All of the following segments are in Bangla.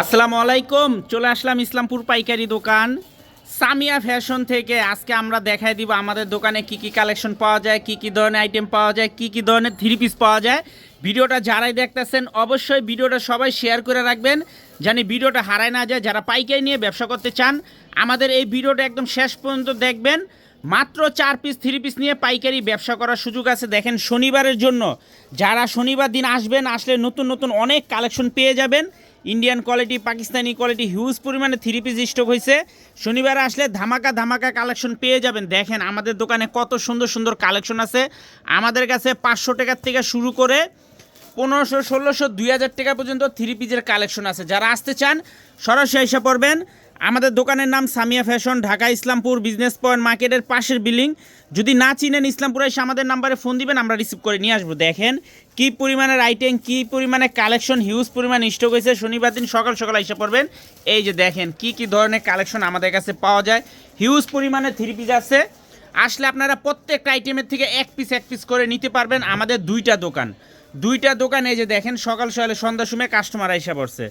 আসসালামু আলাইকুম। চলে আসলাম ইসলামপুর পাইকারি দোকান সামিয়া ফ্যাশন থেকে। আজকে আমরা দেখাই দিব আমাদের দোকানে কি কি কালেকশন পাওয়া যায়, কি কি ধরনের আইটেম পাওয়া যায়, কি কি ধরনের থ্রি পিস পাওয়া যায়। ভিডিওটা যারাই দেখতেছেন অবশ্যই ভিডিওটা সবাই শেয়ার করে রাখবেন, জানি ভিডিওটা হারায় না যায়। যারা পাইকারি নিয়ে ব্যবসা করতে চান আমাদের এই ভিডিওটা একদম শেষ পর্যন্ত দেখবেন। মাত্র 4 পিস 3 পিস নিয়ে পাইকারি ব্যবসা করার সুযোগ আছে। দেখেন শনিবারের জন্য যারা শনিবার দিন আসবেন, আসলে নতুন নতুন অনেক কালেকশন পেয়ে যাবেন। Indian quality, Pakistani quality huge পরিমাণে 3 পিস স্টক হয়েছে। শনিবারে আসলে ধামাকা ধামাকা কালেকশন পেয়ে যাবেন। দেখেন আমাদের দোকানে কত সুন্দর সুন্দর কালেকশন আছে। আমাদের কাছে 500 টাকার থেকে শুরু করে 1500, 1600, 2000 টাকা পর্যন্ত 3 পিসের কালেকশন আছে। যারা আসতে চান সরাসরি এসে পড়বেন। আমাদের দোকানের নাম Samia fashion, Dhaka Islampur business point মার্কেটের পাশের বিল্ডিং। যদি না চিনেন ইসলামপুরে এসে আমাদের নাম্বারে ফোন দিবেন, আমরা রিসিভ করে নিয়ে আসবো। দেখেন কী পরিমাণের আইটেম, কী পরিমাণে কালেকশন, হিউজ পরিমাণে স্টক হয়েছে। শনিবার দিন সকাল সকাল এসে পড়বেন। এই যে দেখেন কি কি ধরনের কালেকশন আমাদের কাছে পাওয়া যায়। হিউজ পরিমাণে 3 পিস আছে। আসলে আপনারা প্রত্যেকটা আইটেমের থেকে এক পিস করে নিতে পারবেন। আমাদের দুইটা দোকান এই যে দেখেন, সকাল সকালে সন্ধ্যার সময় কাস্টমার এসে পড়ছে।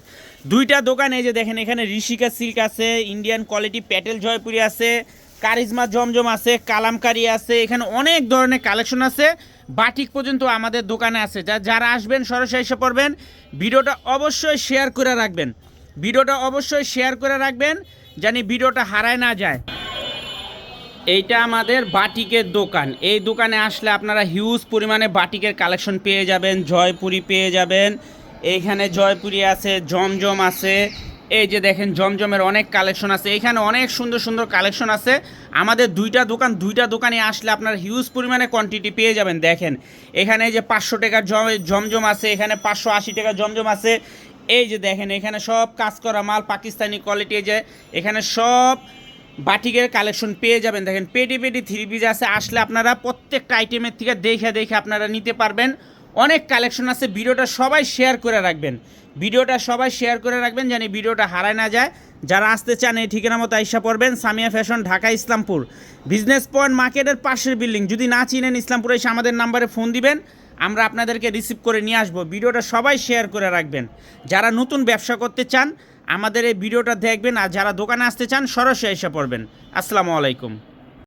দুইটা দোকান এই যে দেখেন, এখানে ঋষিকা সিল্ক আছে, ইন্ডিয়ান কোয়ালিটি প্যাটেল জয়পুরি আছে, কারিজমা জমজম আছে, কালামকারি আছে। এখানে অনেক ধরনের কালেকশন আছে। বাটিক পর্যন্ত আমাদের দোকানে আছে। যারা আসবেন সরাসরি এসে পড়বেন। ভিডিওটা অবশ্যই শেয়ার করে রাখবেন, জানি ভিডিওটা হারায় না যায়। এইটা আমাদের বাটিকের দোকান। এই দোকানে আসলে আপনারা হিউজ পরিমাণে বাটিকের কালেকশন পেয়ে যাবেন। জয়পুরি পেয়ে যাবেন, এইখানে জয়পুরি আছে, জমজম আছে। এই যে দেখেন জমজমের অনেক কালেকশন আছে। এইখানে অনেক সুন্দর সুন্দর কালেকশন আছে। আমাদের দুইটা দোকানে আসলে আপনারা হিউজ পরিমাণে কোয়ান্টিটি পেয়ে যাবেন। দেখেন এখানে এই যে 500 টাকার জমজম আছে, এখানে 580 টাকার জমজম আছে। এই যে দেখেন এখানে সব কাজ করা মাল, পাকিস্তানি কোয়ালিটি। এই যে এখানে সব বাটিকের কালেকশন পেয়ে যাবেন। দেখেন পেটি 3 পিস আছে। আসলে আপনারা প্রত্যেকটা আইটেমের থেকে দেখে আপনারা নিতে পারবেন। অনেক কালেকশন আছে। ভিডিওটা সবাই শেয়ার করে রাখবেন, জানি ভিডিওটা হারায় না যায়। যারা আসতে চান এই ঠিকানা মতো আইসা পড়বেন। Samia fashion, Dhaka Islampur business point মার্কেটের পাশের বিল্ডিং। যদি না চিনেন ইসলামপুরে এসে আমাদের নাম্বারে ফোন দিবেন, আমরা আপনাদেরকে রিসিভ করে নিয়ে আসবো। ভিডিওটা সবাই শেয়ার করে রাখবেন। যারা নতুন ব্যবসা করতে চান আমাদের এই ভিডিওটা দেখবেন, আর যারা দোকানে আসতে চান সরাসরি এসে পড়বেন। আসসালামু আলাইকুম।